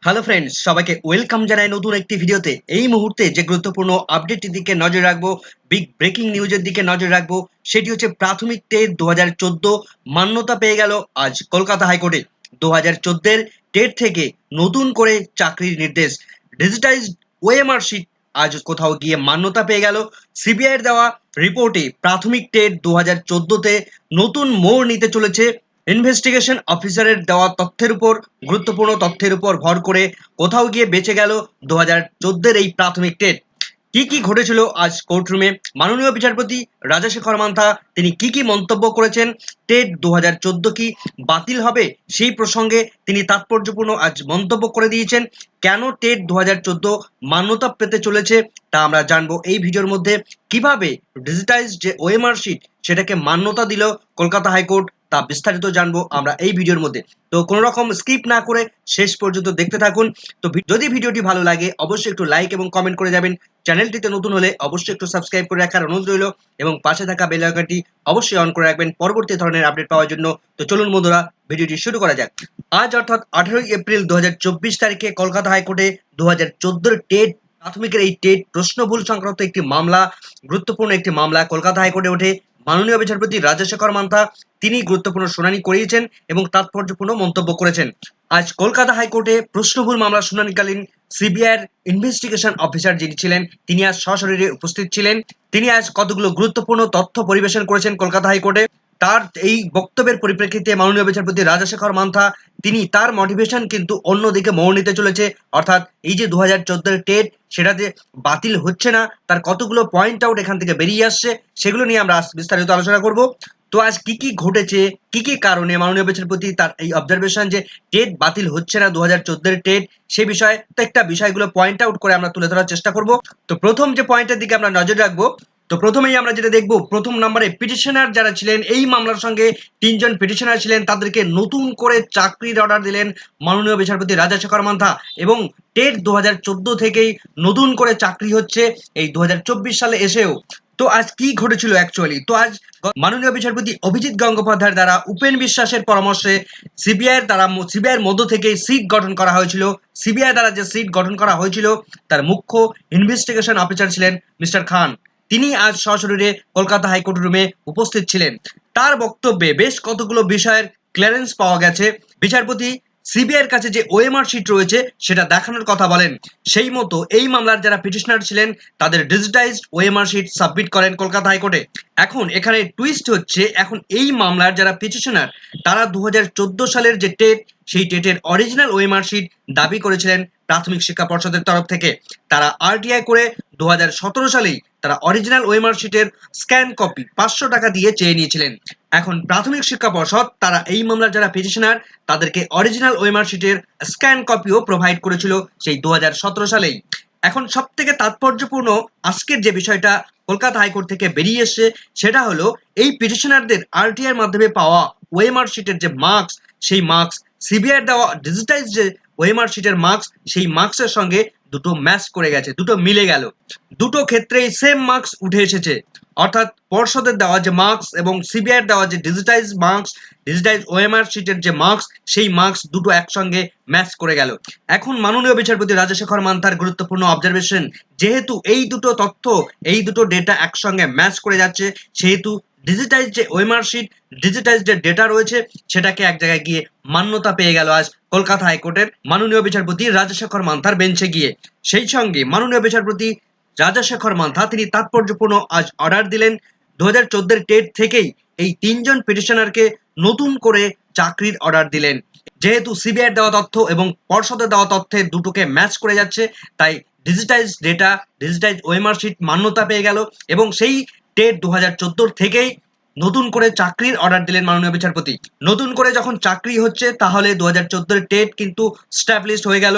Hello friends, সবাইকে welcome জানাই নতুন একটি ভিডিওতে। এই মুহূর্তে যে গুরুত্বপূর্ণ আপডেটটির দিকে নজর রাখবো, বিগ ব্রেকিং নিউজের দিকে নজর রাখবো, সেটি হচ্ছে প্রাথমিক টেট 2014 মান্যতা পেয়ে গেল আজ কলকাতা হাইকোর্টে। 2014 টেট থেকে নতুন করে চাকরির নির্দেশ, ডিজিটাইজড ওএমআর শিট আজ কোথাও গিয়ে মান্যতা পেয়ে গেল। সিবিআইয়ের দেওয়া রিপোর্টে প্রাথমিক টেট 2014-তে নতুন মোড় নিতে চলেছে। ইনভেস্টিগেশন অফিসারের দেওয়া তথ্যের উপর, গুরুত্বপূর্ণ তথ্যের উপর ভর করে কোথাও গিয়ে বেঁচে গেল 2014-এর এই প্রাথমিক টেট। কি কি ঘটেছিল আজ কোর্টরুমে, মাননীয় বিচারপতি রাজাশেখর মান্থা তিনি কি মন্তব্য করেছেন, টেট 2014 কি বাতিল হবে সেই প্রসঙ্গে তিনি তাৎপর্যপূর্ণ আজ মন্তব্য করে দিয়েছেন। কেন টেট 2014 মান্যতা পেতে চলেছে তা আমরা জানবো এই ভিডিওর মধ্যে। কিভাবে ডিজিটাইজ যে ওএমআর শিট সেটাকে মান্যতা দিল কলকাতা হাইকোর্ট তা বিস্তারিত জানবো আমরা এই ভিডিওর মধ্যে। তো কোনো রকম স্কিপ না করে শেষ পর্যন্ত দেখতে থাকুন। তো যদি ভিডিওটি ভালো লাগে অবশ্যই একটু লাইক এবং কমেন্ট করে যাবেন। চ্যানেলটিতে নতুন হলে অবশ্যই একটু সাবস্ক্রাইব করে রাখার অনুরোধ রইল এবং পাশে থাকা বেল আইকনটি অবশ্যই অন করে রাখবেন পরবর্তী ধরনের আপডেট পাওয়ার জন্য। তো চলুন বন্ধুরা, ভিডিওটি শুরু করা যাক। আজ অর্থাৎ 18 এপ্রিল 2024 তারিখে কলকাতা হাইকোর্টে 2014 টেট প্রাথমিকের এই টেট প্রশ্নভুল সংক্রান্ত একটি মামলা, গুরুত্বপূর্ণ একটি মামলা কলকাতা হাইকোর্টে ওঠে। মাননীয় বিচারপতি রাজাশেখর মান্থা তিনি গুরুত্বপূর্ণ শুনানি করিয়েছেন এবং তাৎপর্যপূর্ণ মন্তব্য করেছেন। আজ কলকাতা হাইকোর্টে প্রশ্নভুল মামলা শুনানিকালীন সিবিআইয়ের ইনভেস্টিগেশন অফিসার যিনি ছিলেন তিনি আজ সশরীরে উপস্থিত ছিলেন। তিনি আজ কতগুলো গুরুত্বপূর্ণ তথ্য পরিবেশন করেছেন কলকাতা হাইকোর্টে। তার এই বক্তব্যের পরিপ্রেক্ষিতে মাননীয় বিচারপতি রাজাশেখর মান্থা তিনি তার মোটিভেশন কিন্তু অন্যদিকে মোড় নিতে চলেছে। অর্থাৎ এই যে 2014 টেট সেটাতে বাতিল হচ্ছে না, তার কতগুলো পয়েন্ট আউট এখান থেকে বেরিয়ে আসছে, সেগুলো নিয়ে আমরা বিস্তারিত আলোচনা করব। তো আজ কি ঘটেছে, কি কারণে মাননীয় বিচারপতি তার এই অবজারভেশন যে টেট বাতিল হচ্ছে না 2014 টেট, সে বিষয়ে প্রত্যেকটা বিষয়গুলো পয়েন্ট আউট করে আমরা তুলে ধরার চেষ্টা করব। তো প্রথম যে পয়েন্টের দিকে আমরা নজর রাখবো, তো প্রথমেই আমরা যেটা দেখব, প্রথম নম্বরে পিটিশনার যারা ছিলেন এই মামলার সঙ্গে, তিনজন পিটিশনার ছিলেন, তাদেরকে নতুন করে চাকরির অর্ডার দিলেন মাননীয় বিচারপতি রাজাশেখর মান্থা। এবং টেট 2014 থেকেই নতুন করে চাকরি হচ্ছে এই 2024 সালে এসেও। তো আজ কি ঘটেছিল অ্যাকচুয়ালি, তো আজ মাননীয় বিচারপতি অভিজিৎ গঙ্গোপাধ্যায়ের দ্বারা উপেন বিশ্বাসের পরামর্শে সিবিআইয়ের মধ্য থেকে সিট গঠন করা হয়েছিল। সিবিআই দ্বারা যে সিট গঠন করা হয়েছিল তার মুখ্য ইনভেস্টিগেশন অফিসার ছিলেন মিস্টার খান। তিনি আজ সশরীরে কলকাতা হাইকোর্ট রুমে উপস্থিত ছিলেন। তার বক্তব্যে বেশ কতগুলো বিষয়ের ক্লিয়ারেন্স পাওয়া গেছে। বিচারপতি সিবিআইয়ের কাছে যে ওএমআর শিট রয়েছে সেটা দেখানোর কথা বলেন। সেই মতো এই মামলার যারা পিটিশনার ছিলেন তাদের ডিজিটাইজড ওএমআর শিট সাবমিট করেন কলকাতা হাইকোর্টে। এখন এখানে টুইস্ট হচ্ছে, এখন এই মামলার যারা পিটিশনার তারা 2014 সালের যে টেট সেই টেটের অরিজিনাল ওএমআর শিট দাবি করেছিলেন প্রাথমিক শিক্ষা পর্ষদের তরফ থেকে। তারা আরটিআই করে 2017 সালেই তারা অরিজিনাল ওএমআর শিটের স্ক্যান কপি 500 টাকা দিয়ে চেয়ে নিয়েছিলেন। এখন প্রাথমিক শিক্ষা পর্ষদ তারা এই মামলার যারা পিটিশনার তাদেরকে অরিজিনাল ওএমআর শিটের স্ক্যান কপিও প্রোভাইড করেছিল সেই 2017 সালেই। এখন সব থেকে তাৎপর্যপূর্ণ আজকের যে বিষয়টা কলকাতা হাইকোর্ট থেকে বেরিয়ে এসছে সেটা হলো, এই পিটিশনারদের আরটিআই মাধ্যমে পাওয়া ওএমআর শিটের যে মার্কস, সেই মার্কস সিবিআই দেওয়া ডিজিটাইজ যে ওএমআর শিটের মার্কস, সেই মার্কসের সঙ্গে দুটো ম্যাচ করে গেছে, দুটো মিলে গেল। দুটো ক্ষেত্রেই সেম মার্কস উঠে এসেছে। অর্থাৎ পর্ষদের দেওয়া যে মার্কস এবং সিবিআই দেওয়া যে ডিজিটাইজ মার্কস, ডিজিটাইজ ওএমআর শিটের যে মার্কস, সেই মার্কস দুটো একসঙ্গে ম্যাচ করে গেল। এখন মাননীয় বিচারপতি রাজাশেখর মান্থার গুরুত্বপূর্ণ অবজারভেশন, যেহেতু এই দুটো তথ্য, এই দুটো ডেটা একসঙ্গে ম্যাচ করে যাচ্ছে, সেহেতু ডিজিটাইজ যে ওএমআর শিট, ডিজিটাইজ যে ডেটা রয়েছে সেটাকে এক জায়গায় গিয়ে মান্যতা পেয়ে গেল আজ কলকাতা হাইকোর্টের মাননীয় বিচারপতি রাজাশেখর মান্থার বেঞ্চে গিয়ে। সেই সঙ্গে মাননীয় বিচারপতি রাজাশেখর মান্থা তিনি তাৎপর্যপূর্ণ আজ অর্ডার দিলেন 2014 টেট থেকেই এই তিনজন পিটিশনারকে নতুন করে চাকরির অর্ডার দিলেন। যেহেতু সিবিআই দেওয়া তথ্য এবং পর্ষদের দেওয়া তথ্যের দুটোকে ম্যাচ করে যাচ্ছে, তাই digitise data, digitise OMR sheet মান্যতা পেয়ে গেল এবং সেই টেট 2014 থেকেই নতুন করে চাকরির অর্ডার দিলেন মাননীয় বিচারপতি। নতুন করে যখন চাকরি হচ্ছে তাহলে 2014 টেট কিন্তু স্ট্যাবলিশড হয়ে গেল।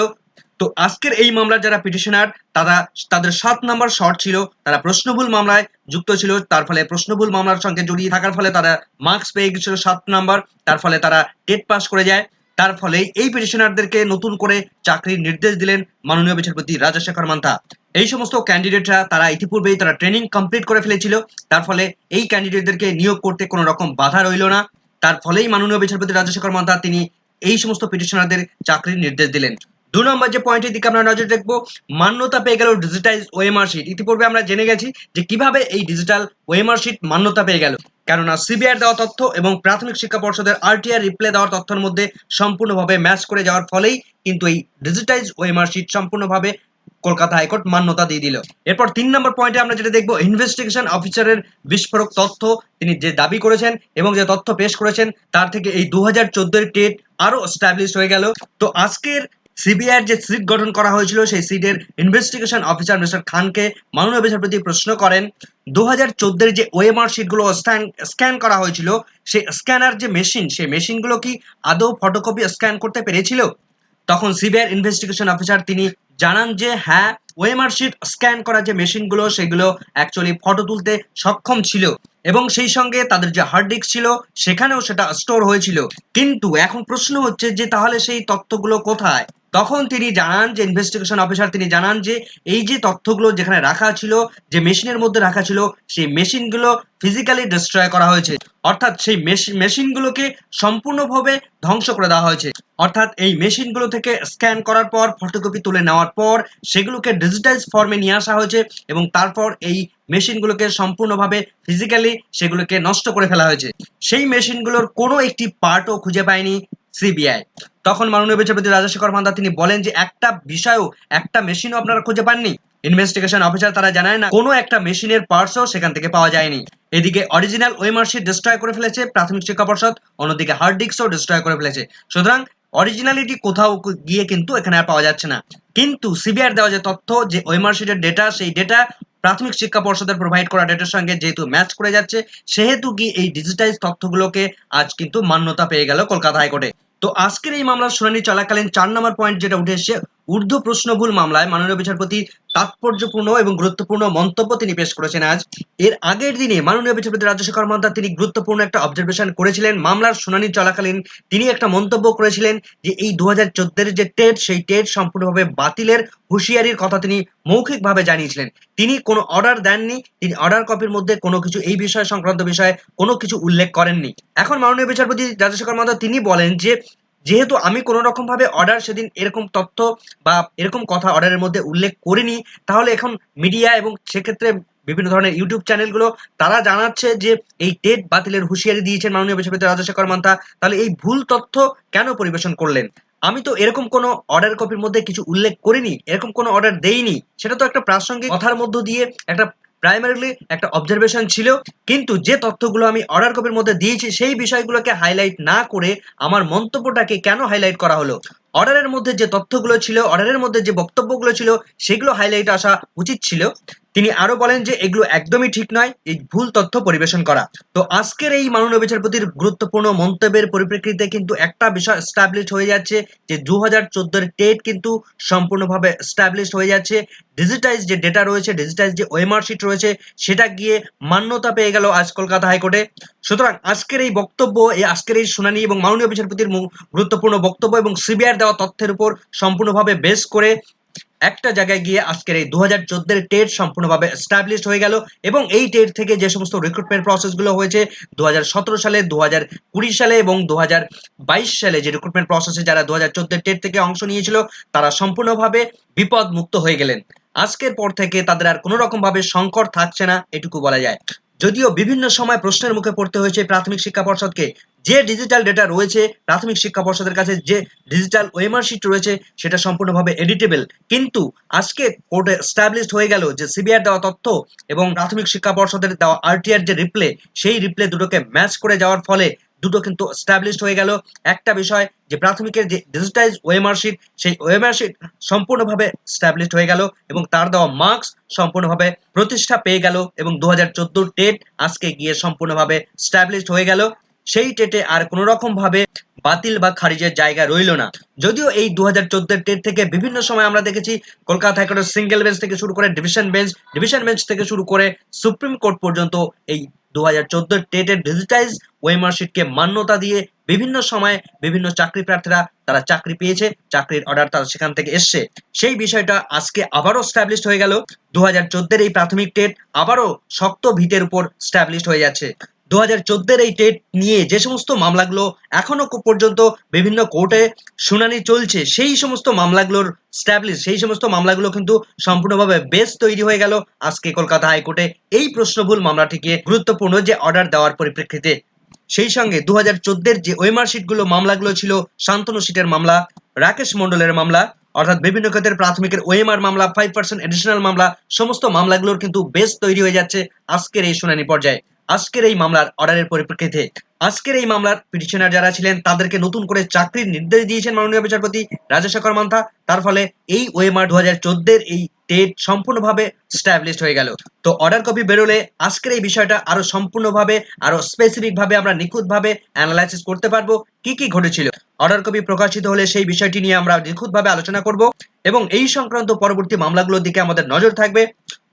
তো আজকের এই মামলার যারা পিটিশনার তাদের 7 নাম্বার শর্ট ছিল, তারা প্রশ্নভুল মামলায় যুক্ত ছিল, তার ফলে প্রশ্নভুল মামলার সঙ্গে জড়িয়ে থাকার ফলে তারা মার্কস পেয়ে গেছিল 7 নাম্বার, তার ফলে তারা টেট পাস করে যায়। তার ফলে এই পিটিশনারদেরকে নতুন করে চাকরির নির্দেশ দিলেন মাননীয় বিচারপতি রাজাশেখর মান্থা। এই সমস্ত ক্যান্ডিডেটরা তারা ইতিপূর্বেই তারা ট্রেনিং কমপ্লিট করে ফেলেছিল, তার ফলে এই ক্যান্ডিডেটদেরকে নিয়োগ করতে কোনো রকম বাধা রইল না। তার ফলেই মাননীয় বিচারপতি রাজাশেখর মান্থা তিনি এই সমস্ত পিটিশনারদের চাকরির নির্দেশ দিলেন। নম্বর যে পয়েন্টের দিকে আমরা নজর রাখবো, মান্যতা পেয়ে গেল ডিজিটাইজ ওএমআর শিট। ইতিপূর্বে আমরা জেনে গেছি যে কিভাবে এই ডিজিটাল ওএমআর শিট মান্যতা পেয়ে গেল, কেননা সিবিআই দেওয়া তথ্য এবং প্রাথমিক শিক্ষা পর্ষদের আরটিআর রিপ্লে দেওয়ার তথ্যের মধ্যে সম্পূর্ণভাবে ম্যাচ করে যাওয়ার ফলেই কিন্তু এই ডিজিটাইজ ওএমআর শিট সম্পূর্ণভাবে কলকাতা হাইকোর্ট মান্যতা দিয়ে দিল। এরপর 3 নম্বর পয়েন্টে আমরা যেটা দেখবো, ইনভেস্টিগেশন অফিসারের বিস্ফোরক তথ্য তিনি যে দাবি করেছেন এবং যে তথ্য পেশ করেছেন তার থেকে এই 2014 এর টেট আরো এস্টাবলিশ হয়ে গেল। তো আজকের সিবিআই যে সিট গঠন করা হয়েছিল সেই সিটের ইনভেস্টিগেশন অফিসার মিস্টার খানকে মাননীয় বিচারপতি প্রশ্ন করেন, 2014 যে ওএমআর শিটগুলো স্ক্যান করা হয়েছিল সেই স্ক্যানার যে মেশিন, সেই মেশিনগুলো কি আদৌ ফটোকপি স্ক্যান করতে পেরেছিল? তখন সিবিআই ইনভেস্টিগেশন অফিসার তিনি জানান যে হ্যাঁ, ওএমআর শিট স্ক্যান করা যে মেশিনগুলো সেগুলো অ্যাকচুয়ালি ফটো তুলতে সক্ষম ছিল এবং সেই সঙ্গে তাদের যে হার্ড ডিস্ক ছিল সেখানেও সেটা স্টোর হয়েছিল। কিন্তু এখন প্রশ্ন হচ্ছে যে তাহলে সেই তথ্যগুলো কোথায়? তখন তিনি জানান, যে ইনভেস্টিগেশন অফিসার তিনি জানান যে এই যে তথ্যগুলো যেখানে রাখা ছিল, যে মেশিনের মধ্যে রাখা ছিল, সেই মেশিনগুলো ফিজিক্যালি ডিস্ট্রয় করা হয়েছে, অর্থাৎ সেই মেশিনগুলোকে সম্পূর্ণভাবে ধ্বংস করে দেওয়া হয়েছে। অর্থাৎ এই মেশিনগুলো থেকে স্ক্যান করার পর ফটোকপি তুলে নেওয়ার পর সেগুলোকে ডিজিটাইজ ফর্মে নিয়ে আসা হয়েছে এবং তারপর এই মেশিনগুলোকে সম্পূর্ণভাবে ফিজিক্যালি সেগুলোকে নষ্ট করে ফেলা হয়েছে। সেই মেশিনগুলোর কোনো একটি পার্টও খুঁজে পায়নি সিবিআই। তখন মাননীয় বিচারপতি রাজশেখর মান্তা তিনি বলেন যে একটা বিষয়ও, একটা মেশিনও আপনারা খুঁজে পাননি? ইনভেস্টিগেশন অফিসার তারা জানায় না কোনো একটা মেশিনের পার্টসও সেখান থেকে পাওয়া যায়নি। এদিকে অরিজিনাল ওএমআর শিট ডিস্ট্রয় করে ফেলেছে প্রাথমিক শিক্ষা পর্ষদ, অন্যদিকে হার্ড ডিস্কও ডিস্ট্রয় করে ফেলেছে। সুতরাং অরিজিনালিটি কোথাও গিয়ে কিন্তু এখানে আর পাওয়া যাচ্ছে না। কিন্তু সিবিআই দেওয়া যে তথ্য, যে ওএমআর শিটের ডেটা, সেই ডেটা প্রাথমিক শিক্ষা পর্ষদের প্রোভাইড করা ডেটার সঙ্গে যেহেতু ম্যাচ করে যাচ্ছে, সেহেতু কি এই ডিজিটাইজ তথ্যগুলোকে আজ কিন্তু মান্যতা পেয়ে গেল কলকাতা হাইকোর্টে। তো আজকের এই মামলার শুনানি চলাকালীন 4 নম্বর পয়েন্ট যেটা উঠে এসেছে, ঊর্ধ্ব প্রশ্নভুল মামলায় মাননীয় বিচারপতি তাৎপর্যপূর্ণ এবং গুরুত্বপূর্ণ মন্তব্য তিনি পেশ করেছেন আজ। এর আগের দিনে মাননীয় বিচারপতি রাজশেখর মান্তা তিনি গুরুত্বপূর্ণ একটা অবজারভেশন করেছিলেন। মামলার শুনানি চলাকালীন তিনি একটা মন্তব্য করেছিলেন যে এই 2014 যে টেট, সেই টেট সম্পূর্ণভাবে বাতিলের হুঁশিয়ারির কথা তিনি মৌখিকভাবে জানিয়েছিলেন। তিনি কোনো অর্ডার দেননি, তিনি অর্ডার কপির মধ্যে কোনো কিছু এই বিষয় সংক্রান্ত বিষয়ে কোনো কিছু উল্লেখ করেননি। এখন মাননীয় বিচারপতি রাজশেখর মান্তা তিনি বলেন যে যেহেতু আমি কোনো রকম ভাবে অর্ডার সেদিন এরকম তথ্য বা এরকম কথা অর্ডারের মধ্যে উল্লেখ করিনি, তাহলে এখন মিডিয়া এবং সেক্ষেত্রে বিভিন্ন ধরনের ইউটিউব চ্যানেলগুলো তারা জানাচ্ছে যে এই টেট বাতিলের হুঁশিয়ারি দিয়েছেন মাননীয় বিচারপতি রাজশেখর মান্তা, তাহলে এই ভুল তথ্য কেন পরিবেশন করলেন? আমি তো এরকম কোনো অর্ডার কপির মধ্যে কিছু উল্লেখ করিনি, এরকম কোনো অর্ডার দেইনি। সেটা তো একটা প্রাসঙ্গিক কথার মধ্য দিয়ে একটা প্রাইমারিলি একটা অবজারভেশন ছিল। কিন্তু যে তথ্যগুলো আমি অর্ডার কপির মধ্যে দিয়েছি সেই বিষয়গুলোকে হাইলাইট না করে আমার মন্তব্যটাকে কেন হাইলাইট করা হলো? অর্ডারের মধ্যে যে তথ্যগুলো ছিল, অর্ডারের মধ্যে যে বক্তব্যগুলো ছিল সেগুলো হাইলাইট আসা উচিত ছিল। তিনি আরো বলেন যে এগুলো একদমই ঠিক নয়, এই ভুল তথ্য পরিবেশন করা। তো আজকের এই মাননীয় বিচারপতির গুরুত্বপূর্ণ মন্তব্যের পরিপ্রেক্ষিতে কিন্তু একটা বিষয় এস্টাবলিশ হয়ে যাচ্ছে যে 2014 টেট কিন্তু সম্পূর্ণভাবে এস্টাবলিশ হয়ে যাচ্ছে। ডিজিটাইজ যে ডেটা রয়েছে, ডিজিটাইজ যে ওএমআর শিট রয়েছে, সেটা গিয়ে মান্যতা পেয়ে গেল আজ কলকাতা হাইকোর্টে। সুতরাং আজকের এই বক্তব্য, এই আজকের এই শুনানি এবং মাননীয় বিচারপতির গুরুত্বপূর্ণ বক্তব্য এবং সিবিআই দেওয়া তথ্যের উপর সম্পূর্ণভাবে বেস করে একটা জায়গায় গিয়ে আজকের এই 2014 টেট সম্পূর্ণভাবে এস্টাবলিশ হয়ে গেল এবং এই টেট থেকে যে সমস্ত রিক্রুটমেন্ট প্রসেসগুলো হয়েছে 2017 সালে, 2020 সালে এবং 2022 সালে, যে রিক্রুটমেন্ট প্রসেসে যারা 2014 টেট থেকে অংশ নিয়েছিল তারা সম্পূর্ণভাবে বিপদ মুক্ত হয়ে গেলেন। আজকের পর থেকে তাদের আর কোনো রকম ভাবে সংকট থাকছে না, এটুকু বলা যায়। যদিও বিভিন্ন সময় প্রশ্নের মুখে পড়তে হয়েছে প্রাথমিক শিক্ষা পর্ষদকে, যে ডিজিটাল ডেটা রয়েছে প্রাথমিক শিক্ষা পর্ষদের কাছে, যে ডিজিটাল ওএমআর শিট রয়েছে সেটা সম্পূর্ণভাবে এডিটেবল, কিন্তু আজকে কোর্টে এস্টাবলিশড হয়ে গেল যে সিবিআই দেওয়া তথ্য এবং প্রাথমিক শিক্ষা পর্ষদের দেওয়া আরটিআর যে রিপ্লে, সেই রিপ্লে দুটোকে ম্যাচ করে যাওয়ার ফলে দুটো কিন্তু এস্টাবলিশড হয়ে গেল একটা বিষয়, যে প্রাথমিকের যে ডিজিটাইজ ওএমআর শিট, সেই ওএমআর শিট সম্পূর্ণভাবে এস্টাবলিশড হয়ে গেল এবং তার দেওয়া মার্কস সম্পূর্ণভাবে প্রতিষ্ঠা পেয়ে গেল এবং 2014 টেট আজকে গিয়ে সম্পূর্ণভাবে এস্টাবলিশড হয়ে গেল। সেই টেটে আর কোনো রকম ভাবে বাতিল বা খারিজের জায়গা রইল না। যদিও এই 2014 টেট থেকে বিভিন্ন সময় আমরা দেখেছি কলকাতা হাইকোর্টের সিঙ্গেল বেঞ্চ থেকে শুরু করে ডিভিশন বেঞ্চ থেকে শুরু করে সুপ্রিম কোর্ট পর্যন্ত এই 2014 টেটের ডিজিটাইজ ওএমআর শিটকে মান্যতা দিয়ে বিভিন্ন সময় বিভিন্ন চাকরি প্রার্থীরা তারা চাকরি পেয়েছে, চাকরির অর্ডার তারা সেখান থেকে এসছে। সেই বিষয়টা আজকে আবারও এস্টাবলিশড হয়ে গেল। 2014 এই প্রাথমিক টেট আবারও শক্ত ভিতের উপর এস্টাবলিশড হয়ে যাচ্ছে। 2014 এই টেট নিয়ে যে সমস্ত মামলাগুলো এখনো পর্যন্ত বিভিন্ন কোর্টে শুনানি চলছে, সেই সমস্ত মামলাগুলোর সেই সমস্ত মামলাগুলো কিন্তু সম্পূর্ণভাবে বেস তৈরি হয়ে গেল আজকে কলকাতা হাইকোর্টে এই প্রশ্নভুল মামলাটিকে গুরুত্বপূর্ণ যে অর্ডার দেওয়ার পরিপ্রেক্ষিতে। সেই সঙ্গে 2014 যে ওএমআর শিটগুলো মামলাগুলো ছিল, শান্তনু শিটের মামলা, রাকেশ মন্ডলের মামলা, অর্থাৎ বিভিন্ন ক্ষেত্রে প্রাথমিকের ওএমআর মামলা, 5% এডিশনাল মামলা, সমস্ত মামলাগুলোর কিন্তু বেস তৈরি হয়ে যাচ্ছে আজকের এই শুনানি পর্যায়ে, আজকের এই মামলার অর্ডারের পরিপ্রেক্ষিতে। আজকের এই মামলার পিটিশনার যারা ছিলেন তাদেরকে নতুন করে চাকরির নির্দেশ দিয়েছেন মাননীয় বিচারপতি রাজশেখর মান্থা। তার ফলে এই ওএমআর 2014 এই টেট সম্পূর্ণভাবে স্ট্যাবলিশড হয়ে গেল। তো অর্ডার কপি বেরোলে আজকের এই বিষয়টা আরো সম্পূর্ণভাবে, আরো স্পেসিফিক ভাবে আমরা নিখুঁতভাবে অ্যানালাইসিস করতে পারবো কি কি ঘটেছিল। অর্ডার কপি প্রকাশিত হলে সেই বিষয়টি নিয়ে আমরা নিখুঁতভাবে আলোচনা করব এবং এই সংক্রান্ত পরবর্তী মামলাগুলোর দিকে আমাদের নজর থাকবে।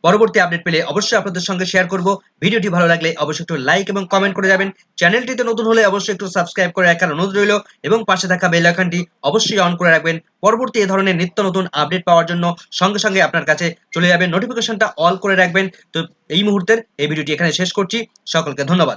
পরবর্তী আপডেট পেলে অবশ্যই আপনাদের সঙ্গে শেয়ার করব। ভিডিওটি ভালো লাগলে অবশ্যই একটু লাইক এবং কমেন্ট করে যাবেন। চ্যানেলটিতে নতুন হলে অবশ্যই একটু সাবস্ক্রাইব করে রাখার অনুরোধ রইল এবং পাশে থাকা বেল আইকনটি অবশ্যই অন করে রাখবেন। পরবর্তী এই ধরনের নিত্য নতুন আপডেট পাওয়ার জন্য সঙ্গে সঙ্গে আপনার কাছে চলে যাবে, নোটিফিকেশনটা অল করে রাখবেন। তো এই মুহূর্তের এই ভিডিওটি এখানে শেষ করছি। সকলকে ধন্যবাদ।